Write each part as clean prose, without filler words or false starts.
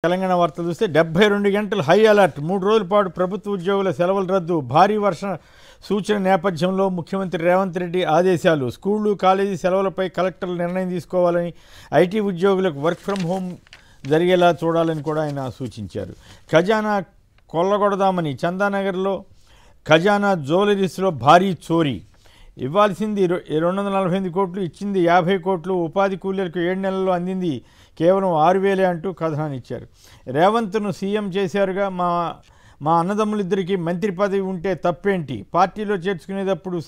తెలంగాణ వార్తలు చూస్తే 72 గంటలు హై అలర్ట్ 3 రోజుల పాటు ప్రభుత్వ ఉద్యోగుల సెలవులు రద్దు భారీ వర్ష సూచన నేపథ్యంలో ముఖ్యమంత్రి రేవంత్ రెడ్డి ఆదేశాలు స్కూళ్లు కాలేజీ సెలవులపై కలెక్టర్లు నిర్ణయం తీసుకోవాలని ఐటీ ఉద్యోగులకు వర్క్ ఫ్రం హోమ్ జరిగేలా చూడాలని కూడా ఆయన సూచించారు. ఖజానా కొల్లగొడదామని చందానగర్లో ఖజానా జ్యువెలరీస్లో భారీ చోరీ ఇవ్వాల్సింది 248 కోట్లు ఇచ్చింది 50 కోట్లు ఉపాధి కూలీలకు 7 నెలల్లో అందింది కేవలం 6,000 అంటూ కథనాన్ని ఇచ్చారు. రేవంత్ను సీఎం చేశారుగా మా అన్నదమ్ములిద్దరికీ మంత్రి పదవి ఉంటే తప్పేంటి పార్టీలో చేర్చుకునేటప్పుడు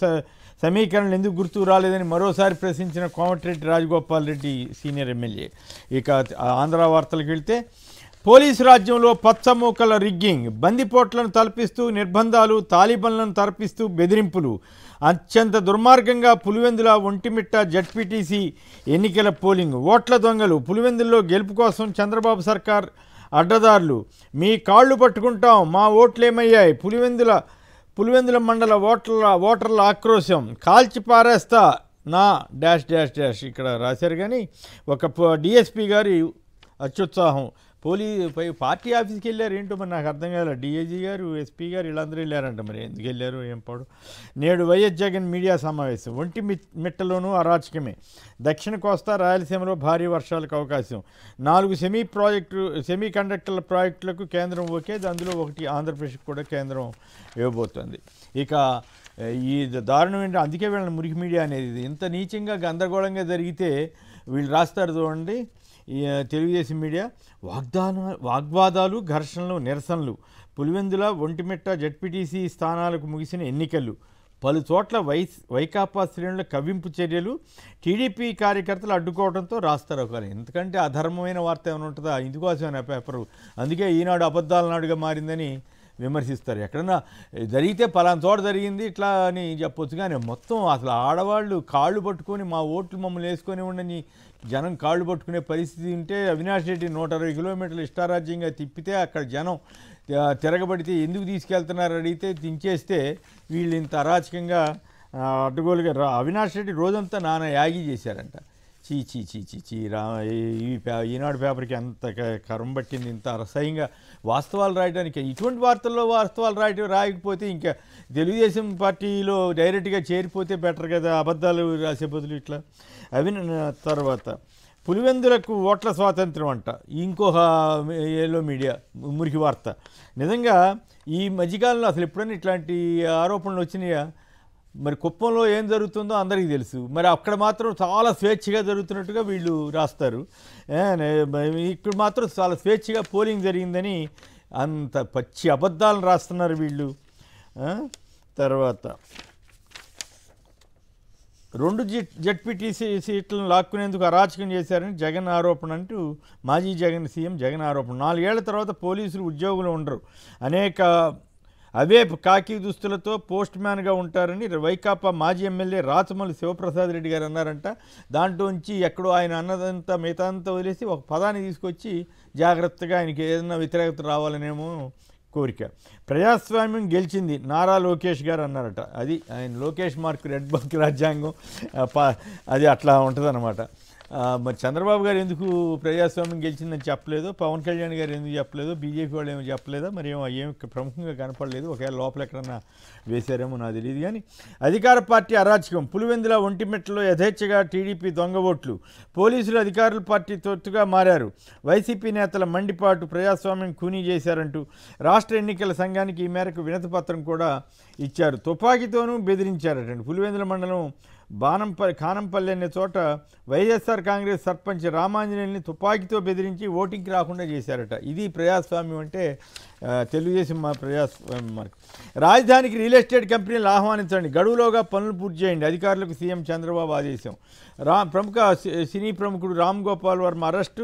సమీకరణలు ఎందుకు గుర్తు రాలేదని మరోసారి ప్రశ్నించిన కోమటిరెడ్డి రాజగోపాల్ రెడ్డి సీనియర్ ఎమ్మెల్యే. ఇక ఆంధ్ర వార్తలకు వెళ్తే పోలీసు రాజ్యంలో పచ్చమూకల రిగ్గింగ్ బందిపోట్లను తలపిస్తూ నిర్బంధాలు తాలిబన్లను తరపిస్తూ బెదిరింపులు అత్యంత దుర్మార్గంగా పులివెందుల ఒంటిమిట్ట జడ్పీటీసీ ఎన్నికల పోలింగ్ ఓట్ల దొంగలు పులివెందుల్లో గెలుపు కోసం చంద్రబాబు సర్కార్ అడ్డదారులు మీ కాళ్ళు పట్టుకుంటాం మా ఓట్లేమయ్యాయి పులివెందుల మండల ఓటర్ల ఆక్రోశం కాల్చి పారేస్తా నా డాష్ డాష్ డాష్ ఇక్కడ రాశారు. కానీ ఒక డిఎస్పీ గారి అత్యుత్సాహం పార్టీ ఆఫీస్కి వెళ్ళారు ఏంటో మరి నాకు అర్థం కాలేదు. డిఐజీ గారు ఎస్పీ గారు వీళ్ళందరూ వెళ్ళారంట, మరి ఎందుకు వెళ్ళారు ఏం పాడు. నేడు వైఎస్ జగన్ మీడియా సమావేశం ఒంటిమిట్టలోనూ అరాచకమే దక్షిణ కోస్తా రాయలసీమలో భారీ వర్షాలకు అవకాశం 4 సెమీ కండక్టర్ల ప్రాజెక్టులకు కేంద్రం ఓకే అందులో ఒకటి ఆంధ్రప్రదేశ్కి కూడా కేంద్రం ఇవ్వబోతోంది. ఇక ఈ దారుణం ఏంటంటే అందుకే వీళ్ళని మురికి మీడియా అనేది ఇంత నీచంగా గందరగోళంగా జరిగితే వీళ్ళు రాస్తారు చూడండి. తెలుగుదేశం మీడియా వాగ్వాదాలు ఘర్షణలు నిరసనలు పులివెందుల ఒంటిమిట్ట జడ్పీటీసీ స్థానాలకు ముగిసిన ఎన్నికలు పలు చోట్ల వైకాపా శ్రేణుల కవ్వింపు చర్యలు టీడీపీ కార్యకర్తలు అడ్డుకోవడంతో రాస్తారు ఒకరు. ఎందుకంటే అధర్మమైన వార్త ఏమైనా ఉంటుందా ఇందుకోసమైన పేపరు అందుకే ఈనాడు అబద్ధాల నాడుగా మారిందని విమర్శిస్తారు. ఎక్కడన్నా జరిగితే పలానా చోట జరిగింది ఇట్లా అని చెప్పొచ్చు, కానీ మొత్తం అసలు ఆడవాళ్ళు కాళ్ళు పట్టుకొని మా ఓట్లు మమ్మల్ని వేసుకొని ఉండని జనం కాళ్ళు పట్టుకునే పరిస్థితి ఉంటే అవినాష్ రెడ్డి 120 కిలోమీటర్లు ఇష్టారాజ్యంగా తిప్పితే అక్కడ జనం తిరగబడితే ఎందుకు తీసుకెళ్తున్నారు అడిగితే దించేస్తే వీళ్ళు ఇంత అరాచకంగా అడ్డగోలుగా అవినాష్ రెడ్డి రోజంతా నానా యాగి చేశారంట. చీ చీ చీ చీ చీ ఈనాడు పేపర్కి అంత కరం పట్టింది ఇంత అసహ్యంగా వాస్తవాలు రాయడానికి. ఇటువంటి వార్తల్లో వాస్తవాలు రాయకపోతే ఇంకా తెలుగుదేశం పార్టీలో డైరెక్ట్గా చేరిపోతే బెటర్ కదా, అబద్ధాలు రాసే బదులు ఇట్లా. తర్వాత పులివెందులకు ఓట్ల స్వాతంత్రం అంట ఇంకొక ఏలో మీడియా మురికి వార్త. నిజంగా ఈ మధ్యకాలంలో అసలు ఎప్పుడైనా ఇట్లాంటి ఆరోపణలు వచ్చినాయా? మరి కుప్పంలో ఏం జరుగుతుందో అందరికీ తెలుసు, మరి అక్కడ మాత్రం చాలా స్వేచ్ఛగా జరుగుతున్నట్టుగా వీళ్ళు రాస్తారు. ఇక్కడ మాత్రం చాలా స్వేచ్ఛగా పోలింగ్ జరిగిందని అంత పచ్చి అబద్ధాలను రాస్తున్నారు వీళ్ళు. తర్వాత 2 జడ్పీటీసీ సీట్లను లాక్కునేందుకు అరాచకం చేశారని జగన్ ఆరోపణ అంటూ మాజీ సీఎం జగన్ ఆరోపణ. 4 ఏళ్ల తర్వాత పోలీసులు ఉద్యోగులు ఉండరు అవే కాకి దుస్తులతో పోస్ట్ మ్యాన్గా ఉంటారని వైకాపా మాజీ ఎమ్మెల్యే రాచమల్లి శివప్రసాద్ రెడ్డి గారు అన్నారంట. దాంట్లోంచి ఎక్కడో ఆయన అన్నదంతా మిగతాంతా వదిలేసి ఒక పదాన్ని తీసుకొచ్చి జాగ్రత్తగా ఆయనకి ఏదైనా వ్యతిరేకత రావాలనేమో కోరిక. ప్రజాస్వామ్యం గెలిచింది నారా లోకేష్ గారు అన్నారట. అది ఆయన లోకేష్ మార్క్ రెడ్ బుక్ రాజ్యాంగం అది అట్లా ఉంటుందన్నమాట. మరి చంద్రబాబు గారు ఎందుకు ప్రజాస్వామ్యం గెలిచిందని చెప్పలేదు, పవన్ కళ్యాణ్ గారు ఎందుకు చెప్పలేదు, బీజేపీ వాళ్ళు ఏమో చెప్పలేదా, మరి ఏమి ప్రముఖంగా కనపడలేదు. ఒకవేళ లోపల ఎక్కడన్నా వేశారేమో నాకు తెలియదు. కానీ అధికార పార్టీ అరాచకం పులివెందుల ఒంటిమిట్టలో యథేచ్ఛగా టీడీపీ దొంగ ఓట్లు పోలీసులు అధికారుల పార్టీ తొత్తుగా మారారు వైసీపీ నేతల మండిపాటు ప్రజాస్వామ్యం ఖూనీ చేశారంటూ రాష్ట్ర ఎన్నికల సంఘానికి ఈ మేరకు వినతిపత్రం కూడా ఇచ్చారు. తుపాకీతోనూ బెదిరించారటండి. పులివెందుల మండలం ఖానంపల్లి అనే చోట వైఎస్ఆర్ కాంగ్రెస్ సర్పంచ్ రామాంజనేయుల్ని తుపాకీతో బెదిరించి ఓటింగ్కి రాకుండా చేశారట. ఇది ప్రజాస్వామ్యం అంటే తెలుగుదేశం ప్రజాస్వామ్యం మార్గం. రాజధానికి రియల్ ఎస్టేట్ కంపెనీలు ఆహ్వానించండి గడువులోగా పనులు పూర్తి చేయండి అధికారులకు సీఎం చంద్రబాబు ఆదేశం. ప్రముఖ సినీ ప్రముఖుడు రామ్ గోపాల్ వర్మ అరెస్టు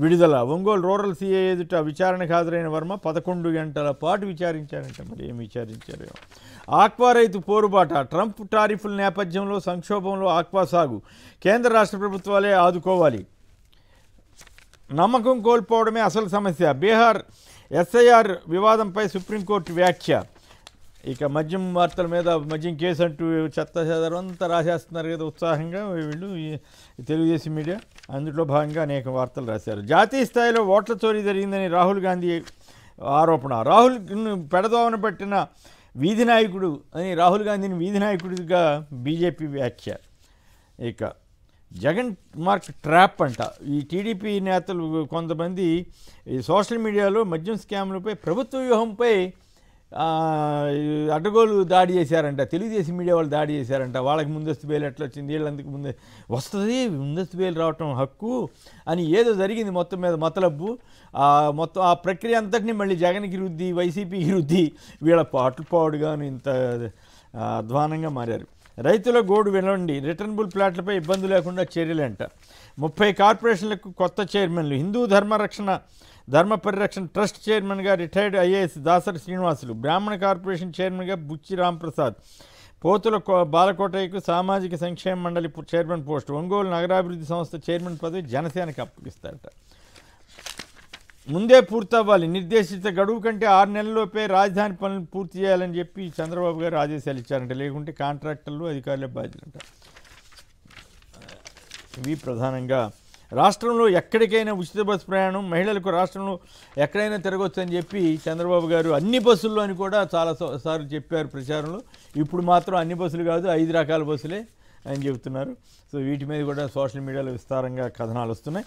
విడుదల. ఒంగోలు రూరల్ సీఏ ఎదుట విచారణకు హాజరైన వర్మ 11 గంటల పాటు విచారించారంట. మరి ఏం విచారించారు? ఆక్వా రైతు పోరుబాట ట్రంప్ టారిఫ్ల నేపథ్యంలో సంక్షోభంలో ఆక్వా సాగు కేంద్ర రాష్ట్ర ప్రభుత్వాలే ఆదుకోవాలి నమ్మకం కోల్పోవడమే అసలు సమస్య. బీహార్ ఎస్ఐఆర్ వివాదంపై సుప్రీంకోర్టు వ్యాఖ్య. ఇక మద్యం వార్తల మీద మద్యం కేసు అంటూ చెత్త చెదరం అంతా రాసేస్తున్నారు కదా ఉత్సాహంగా వీళ్ళు తెలుగుదేశం మీడియా. అందులో భాగంగా అనేక వార్తలు రాశారు. జాతీయ స్థాయిలో ఓట్ల చోరీ జరిగిందని రాహుల్ గాంధీ ఆరోపణ. రాహుల్ పెడదోవన పట్టిన వీధి నాయకుడు అని రాహుల్ గాంధీని వీధి నాయకుడిగా బీజేపీ వ్యాఖ్య. ఇక జగన్ మార్క్ ట్రాప్ అంట. ఈ టీడీపీ నేతలు కొంతమంది ఈ సోషల్ మీడియాలో మద్యం స్కామ్లపై ప్రభుత్వ వ్యూహంపై అడ్డగోలు దాడి చేశారంట. తెలుగుదేశం మీడియా వాళ్ళు దాడి చేశారంట. వాళ్ళకి ముందస్తు బెయిల్ ఎట్లా వచ్చింది, వీళ్ళందుకు ముందే వస్తుంది ముందస్తు బెయిల్ రావటం హక్కు అని ఏదో జరిగింది మొత్తం మీద మతలబ్బు. మొత్తం ఆ ప్రక్రియ అంతటినీ మళ్ళీ జగన్కి రుద్ది వైసీపీకి రుద్ది వీళ్ళ పాటుపాడుగాను ఇంత అధ్వానంగా మారారు. రైతుల గోడు వినండి. రిటర్నబుల్ ప్లాట్లపై ఇబ్బంది లేకుండా చర్యలంట. 30 కార్పొరేషన్లకు కొత్త చైర్మన్లు. హిందూ ధర్మ పరిరక్షణ ట్రస్ట్ చైర్మన్గా రిటైర్డ్ ఐఏఎస్ దాసరి శ్రీనివాసులు. బ్రాహ్మణ కార్పొరేషన్ చైర్మన్గా బుచ్చి రాంప్రసాద్. పోతుల బాలకోటయ్యకు సామాజిక సంక్షేమ మండలి చైర్మన్ పోస్టు. ఒంగోలు నగరాభివృద్ధి సంస్థ చైర్మన్ పదవి జనసేనకి అప్పగిస్తారట. ముందే పూర్తవ్వాలి. నిర్దేశిత గడువు కంటే 6 నెలల్లోపే రాజధాని పనులు పూర్తి చేయాలని చెప్పి చంద్రబాబు గారు ఆదేశాలు ఇచ్చారంట. లేకుంటే కాంట్రాక్టర్లు అధికారులే బాధ్యులంట. ఇవి ప్రధానంగా రాష్ట్రంలో ఎక్కడికైనా ఉచిత బస్సు ప్రయాణం, మహిళలకు రాష్ట్రంలో ఎక్కడైనా తిరగొచ్చు అని చెప్పి చంద్రబాబు గారు అన్ని బస్సుల్లో అని కూడా చాలా సార్లు చెప్పారు ప్రచారంలో. ఇప్పుడు మాత్రం అన్ని బస్సులు కాదు 5 రకాల బస్సులే అని చెబుతున్నారు. సో వీటి మీద కూడా సోషల్ మీడియాలో విస్తారంగా కథనాలు వస్తున్నాయి.